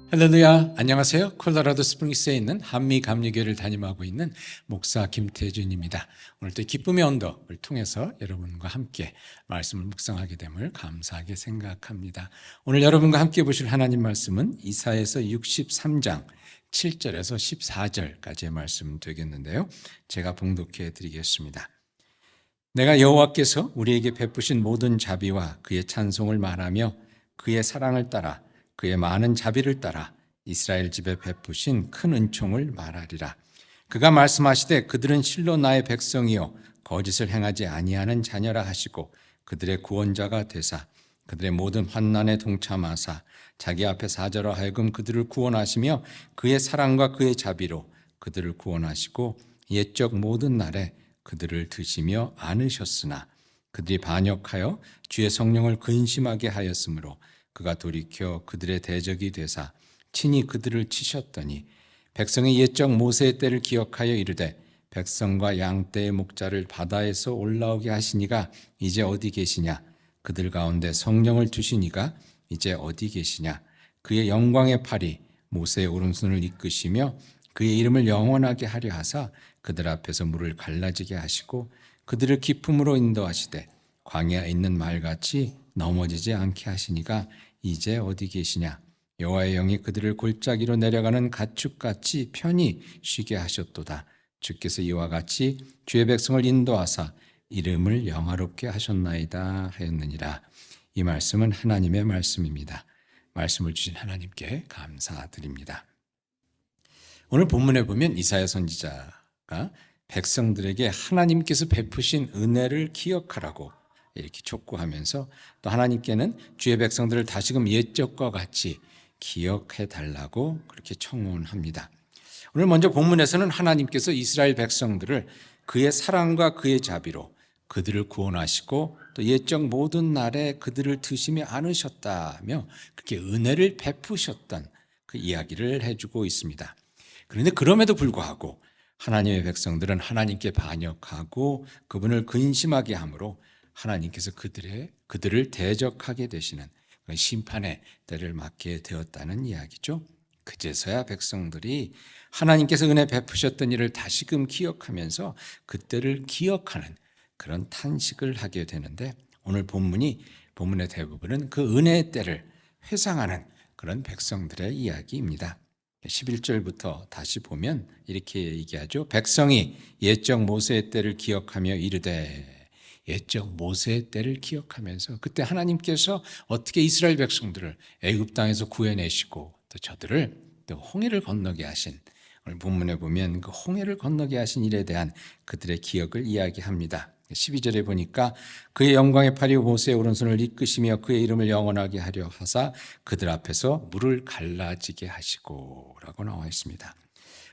할렐루야, 안녕하세요. 콜로라도 스프링스에 있는 한미 감리교회를 담임하고 있는 목사 김태준입니다. 오늘 또 기쁨의 언덕을 통해서 여러분과 함께 말씀을 묵상하게 됨을 감사하게 생각합니다. 오늘 여러분과 함께 보실 하나님 말씀은 이사야서 63장 7절에서 14절까지의 말씀 되겠는데요. 제가 봉독해 드리겠습니다. 내가 여호와께서 우리에게 베푸신 모든 자비와 그의 찬송을 말하며 그의 사랑을 따라 그의 많은 자비를 따라 이스라엘 집에 베푸신 큰 은총을 말하리라. 그가 말씀하시되 그들은 실로 나의 백성이요 거짓을 행하지 아니하는 자녀라 하시고 그들의 구원자가 되사 그들의 모든 환난에 동참하사 자기 앞에 사자로 하여금 그들을 구원하시며 그의 사랑과 그의 자비로 그들을 구원하시고 옛적 모든 날에 그들을 드시며 안으셨으나 그들이 반역하여 주의 성령을 근심하게 하였으므로 그가 돌이켜 그들의 대적이 되사 친히 그들을 치셨더니 백성의 옛적 모세의 때를 기억하여 이르되 백성과 양떼의 목자를 바다에서 올라오게 하시니가 이제 어디 계시냐? 그들 가운데 성령을 주시니가 이제 어디 계시냐? 그의 영광의 팔이 모세의 오른손을 이끄시며 그의 이름을 영원하게 하려 하사 그들 앞에서 물을 갈라지게 하시고 그들을 기품으로 인도하시되 광야에 있는 말같이 넘어지지 않게 하시니가 이제 어디 계시냐? 여호와의 영이 그들을 골짜기로 내려가는 가축같이 편히 쉬게 하셨도다. 주께서 이와 같이 주의 백성을 인도하사 이름을 영화롭게 하셨나이다 하였느니라. 이 말씀은 하나님의 말씀입니다. 말씀을 주신 하나님께 감사드립니다. 오늘 본문에 보면 이사야 선지자가 백성들에게 하나님께서 베푸신 은혜를 기억하라고 이렇게 촉구하면서 또 하나님께는 주의 백성들을 다시금 옛적과 같이 기억해 달라고 그렇게 청원합니다. 오늘 먼저 본문에서는 하나님께서 이스라엘 백성들을 그의 사랑과 그의 자비로 그들을 구원하시고 또 옛적 모든 날에 그들을 드시며 안으셨다며 그렇게 은혜를 베푸셨던 그 이야기를 해주고 있습니다. 그런데 그럼에도 불구하고 하나님의 백성들은 하나님께 반역하고 그분을 근심하게 함으로 하나님께서 그들을 대적하게 되시는 심판의 때를 맞게 되었다는 이야기죠. 그제서야 백성들이 하나님께서 은혜 베푸셨던 일을 다시금 기억하면서 그때를 기억하는 그런 탄식을 하게 되는데 오늘 본문의 대부분은 그 은혜의 때를 회상하는 그런 백성들의 이야기입니다. 11절부터 다시 보면 이렇게 얘기하죠. 백성이 옛적 모세의 때를 기억하며 이르되 옛적 모세의 때를 기억하면서 그때 하나님께서 어떻게 이스라엘 백성들을 애굽 땅에서 구해내시고 또 저들을 또 홍해를 건너게 하신 오늘 본문에 보면 그 홍해를 건너게 하신 일에 대한 그들의 기억을 이야기합니다. 12절에 보니까 그의 영광의 팔이 모세의 오른손을 이끄시며 그의 이름을 영원하게 하려 하사 그들 앞에서 물을 갈라지게 하시고 라고 나와 있습니다.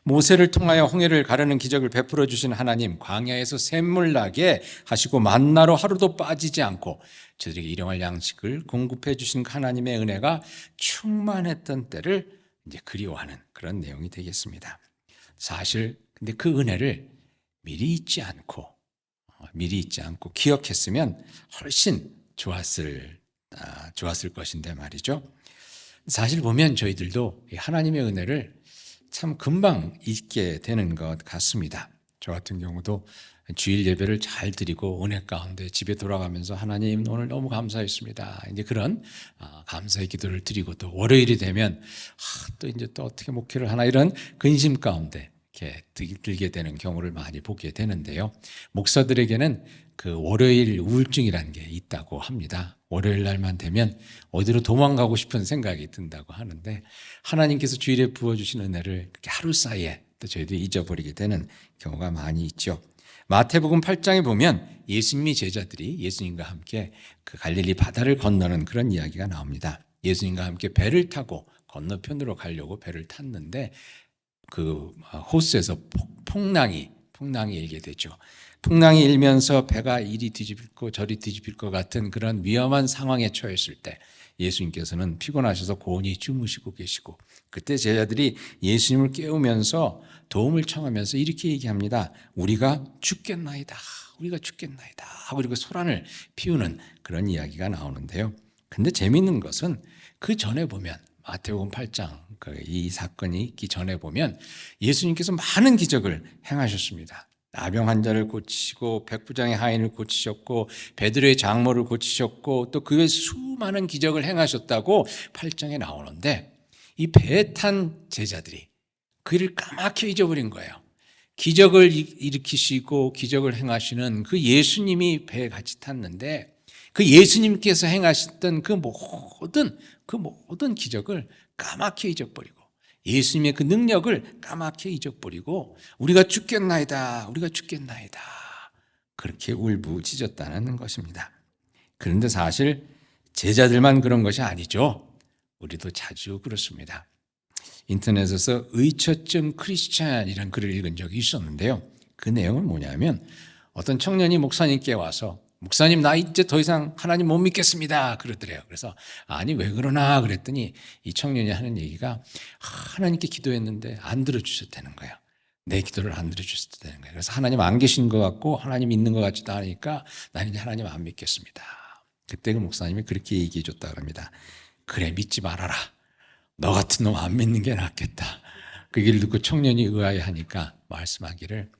모세를 통하여 홍해를 가르는 기적을 베풀어 주신 하나님, 광야에서 샘물 나게 하시고 만나로 하루도 빠지지 않고 저들에게 일용할 양식을 공급해 주신 하나님의 은혜가 충만했던 때를 이제 그리워하는 그런 내용이 되겠습니다. 사실 근데 그 은혜를 미리 잊지 않고 기억했으면 훨씬 좋았을 것인데 말이죠. 사실 보면 저희들도 하나님의 은혜를 참 금방 잊게 되는 것 같습니다. 저 같은 경우도 주일 예배를 잘 드리고 은혜 가운데 집에 돌아가면서 하나님 오늘 너무 감사했습니다. 이제 그런 감사의 기도를 드리고 또 월요일이 되면 또 이제 또 어떻게 목회를 하나 이런 근심 가운데 이렇게 들게 되는 경우를 많이 보게 되는데요. 목사들에게는 그 월요일 우울증이라는 게 있다고 합니다. 월요일 날만 되면 어디로 도망가고 싶은 생각이 든다고 하는데 하나님께서 주일에 부어주신 은혜를 그렇게 하루 사이에 또 저희들이 잊어버리게 되는 경우가 많이 있죠. 마태복음 8장에 보면 예수님이 제자들이 예수님과 함께 그 갈릴리 바다를 건너는 그런 이야기가 나옵니다. 예수님과 함께 배를 타고 건너편으로 가려고 배를 탔는데 그 호수에서 풍랑이 일게 되죠. 풍랑이 일면서 배가 이리 뒤집힐고 저리 뒤집힐 것 같은 그런 위험한 상황에 처했을 때 예수님께서는 피곤하셔서 고온히 주무시고 계시고 그때 제자들이 예수님을 깨우면서 도움을 청하면서 이렇게 얘기합니다. 우리가 죽겠나이다 하고 그리고 소란을 피우는 그런 이야기가 나오는데요. 근데 재미있는 것은 그 전에 보면 마태복음 8장 이 사건이 있기 전에 보면 예수님께서 많은 기적을 행하셨습니다. 나병 환자를 고치시고 백부장의 하인을 고치셨고 베드로의 장모를 고치셨고 또 그 외 수많은 기적을 행하셨다고 8장에 나오는데 이 배에 탄 제자들이 그 일을 까맣게 잊어버린 거예요. 기적을 일으키시고 기적을 행하시는 그 예수님이 배에 같이 탔는데 그 예수님께서 행하셨던 그 모든 기적을 까맣게 잊어버리고 예수님의 그 능력을 까맣게 잊어버리고 우리가 죽겠나이다 그렇게 울부짖었다는 것입니다. 그런데 사실 제자들만 그런 것이 아니죠. 우리도 자주 그렇습니다. 인터넷에서 의처증 크리스찬이라는 글을 읽은 적이 있었는데요. 그 내용은 뭐냐면 어떤 청년이 목사님께 와서 목사님 나 이제 더 이상 하나님 못 믿겠습니다 그러더래요. 그래서 아니 왜 그러나 그랬더니 이 청년이 하는 얘기가 하나님께 기도했는데 안 들어주셨다는 거예요. 내 기도를 안 들어주셨다는 거예요. 그래서 하나님 안 계신 것 같고 하나님 있는 것 같지도 않으니까 나는 이제 하나님 안 믿겠습니다. 그때 그 목사님이 그렇게 얘기해 줬다고 합니다. 그래 믿지 말아라. 너 같은 놈 안 믿는 게 낫겠다. 그 얘기를 듣고 청년이 의아해하니까 말씀하기를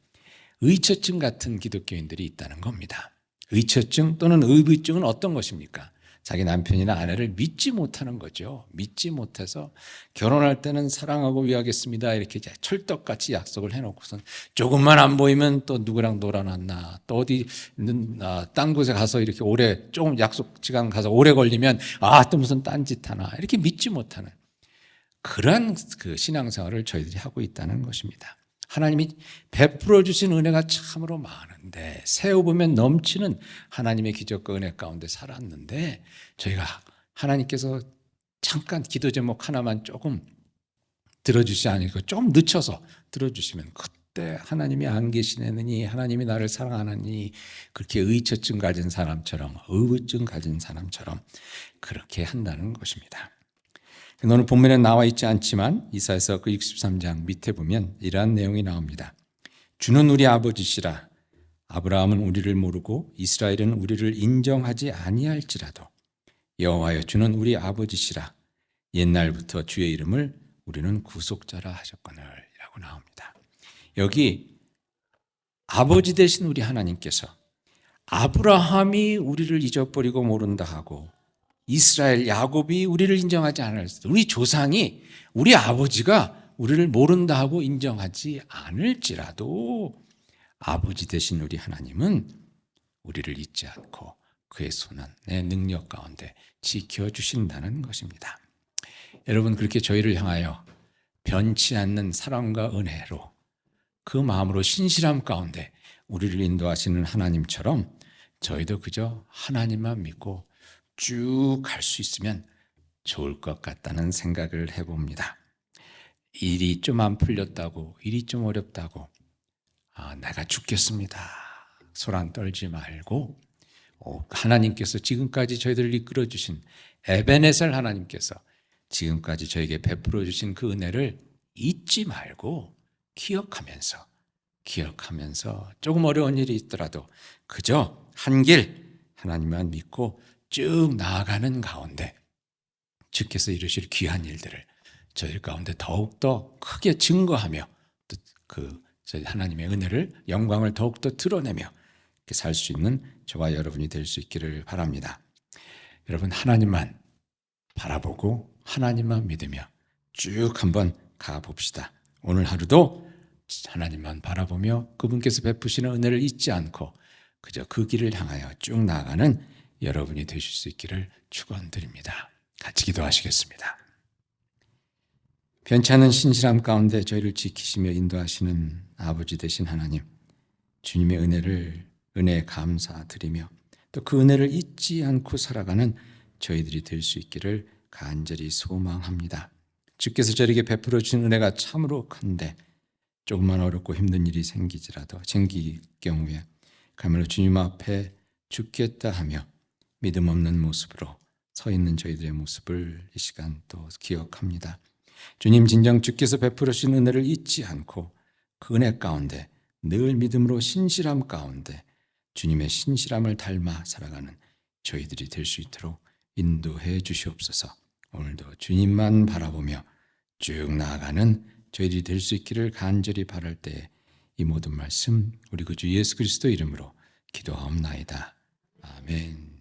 의처증 같은 기독교인들이 있다는 겁니다. 의처증 또는 의부증은 어떤 것입니까? 자기 남편이나 아내를 믿지 못하는 거죠. 믿지 못해서 결혼할 때는 사랑하고 위하겠습니다 이렇게 철떡같이 약속을 해놓고선 조금만 안 보이면 또 누구랑 놀아놨나 또 어디 딴 곳에 가서 이렇게 오래 조금 약속 시간 가서 오래 걸리면 또 무슨 딴짓 하나 이렇게 믿지 못하는 그러한 그 신앙생활을 저희들이 하고 있다는 것입니다. 하나님이 베풀어 주신 은혜가 참으로 많은데 세어보면 넘치는 하나님의 기적과 은혜 가운데 살았는데 저희가 하나님께서 잠깐 기도 제목 하나만 조금 들어주시 않고 좀 늦춰서 들어주시면 그때 하나님이 안 계시느니 하나님이 나를 사랑하느니 그렇게 의처증 가진 사람처럼 의부증 가진 사람처럼 그렇게 한다는 것입니다. 오늘 본문에 나와 있지 않지만 이사야서 그 63장 밑에 보면 이러한 내용이 나옵니다. 주는 우리 아버지시라. 아브라함은 우리를 모르고 이스라엘은 우리를 인정하지 아니할지라도 여호와여 주는 우리 아버지시라. 옛날부터 주의 이름을 우리는 구속자라 하셨거늘 라고 나옵니다. 여기 아버지 되신 우리 하나님께서 아브라함이 우리를 잊어버리고 모른다 하고 이스라엘 야곱이 우리를 인정하지 않을지라도 우리 조상이 우리 아버지가 우리를 모른다 하고 인정하지 않을지라도 아버지 되신 우리 하나님은 우리를 잊지 않고 그의 손안의 능력 가운데 지켜주신다는 것입니다. 여러분 그렇게 저희를 향하여 변치 않는 사랑과 은혜로 그 마음으로 신실함 가운데 우리를 인도하시는 하나님처럼 저희도 그저 하나님만 믿고 쭉 갈 수 있으면 좋을 것 같다는 생각을 해봅니다. 일이 좀 안 풀렸다고 일이 좀 어렵다고 내가 죽겠습니다 소란 떨지 말고 하나님께서 지금까지 저희들을 이끌어 주신 에베네셀 하나님께서 지금까지 저에게 베풀어 주신 그 은혜를 잊지 말고 기억하면서 조금 어려운 일이 있더라도 그저 한 길 하나님만 믿고 쭉 나아가는 가운데 주께서 이루실 귀한 일들을 저희 가운데 더욱더 크게 증거하며 또 저희 하나님의 은혜를 영광을 더욱더 드러내며 살 수 있는 저와 여러분이 될 수 있기를 바랍니다. 여러분 하나님만 바라보고 하나님만 믿으며 쭉 한번 가봅시다. 오늘 하루도 하나님만 바라보며 그분께서 베푸시는 은혜를 잊지 않고 그저 그 길을 향하여 쭉 나아가는 여러분이 되실 수 있기를 축원드립니다. 같이 기도하시겠습니다. 변치 않는 신실함 가운데 저희를 지키시며 인도하시는 아버지 되신 하나님, 주님의 은혜에 감사드리며 또 그 은혜를 잊지 않고 살아가는 저희들이 될 수 있기를 간절히 소망합니다. 주께서 저에게 베풀어 주신 은혜가 참으로 큰데 조금만 어렵고 힘든 일이 생길 경우에 가면로 주님 앞에 죽겠다 하며 믿음 없는 모습으로 서 있는 저희들의 모습을 이 시간 또 기억합니다. 주님 진정 주께서 베풀어 주신 은혜를 잊지 않고 그 은혜 가운데 늘 믿음으로 신실함 가운데 주님의 신실함을 닮아 살아가는 저희들이 될 수 있도록 인도해 주시옵소서. 오늘도 주님만 바라보며 쭉 나아가는 저희들이 될 수 있기를 간절히 바랄 때 이 모든 말씀 우리 구주 예수 그리스도 이름으로 기도하옵나이다. 아멘.